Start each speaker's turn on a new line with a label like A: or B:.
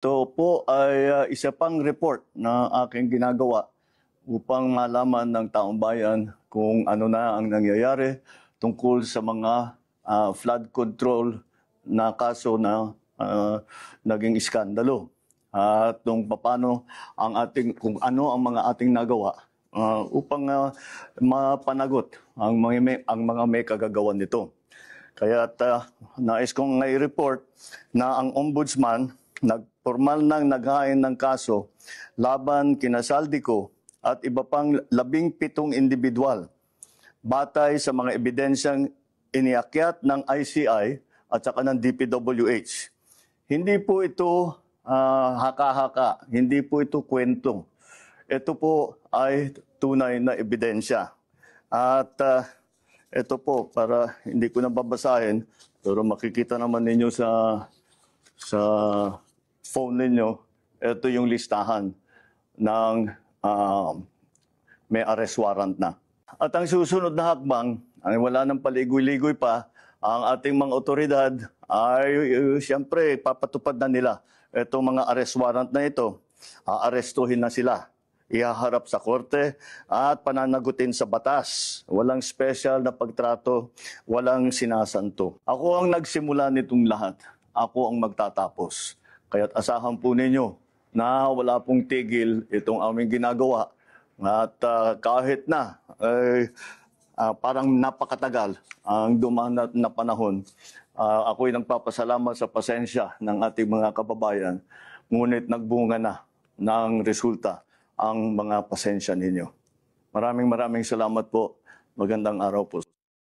A: Ito po ay isa pang report na aking ginagawa upang malaman ng taong bayan kung ano na ang nangyayari tungkol sa mga flood control na kaso na naging iskandalo. At paano kung ano ang mga ating nagawa upang mapanagot ang mga may kagagawan nito. Kaya nais kong i-report na ang ombudsman formal nang naghain ng kaso laban kina Saldico at iba pang 17 individual batay sa mga ebidensyang iniakyat ng ICI at saka ng DPWH. Hindi po ito haka-haka, hindi po ito kwento. Ito po ay tunay na ebidensya. At ito po, para hindi ko na babasahin, pero makikita naman ninyo sa phone ninyo, ito yung listahan ng may arrest warrant na. At ang susunod na hakbang, ay wala nang paligoy-ligoy pa, ang ating mga otoridad ay siyempre papatupad na nila itong mga arrest warrant na ito. Aarestuhin na sila, ihaharap sa korte at pananagutin sa batas. Walang special na pagtrato, walang sinasanto. Ako ang nagsimula nitong lahat. Ako ang magtatapos. Kaya't asahan po ninyo na wala pong tigil itong aming ginagawa. At kahit na parang napakatagal ang dumaan na panahon, ako'y nagpapasalamat sa pasensya ng ating mga kababayan. Ngunit nagbunga na ng resulta ang mga pasensya ninyo. Maraming salamat po. Magandang araw po.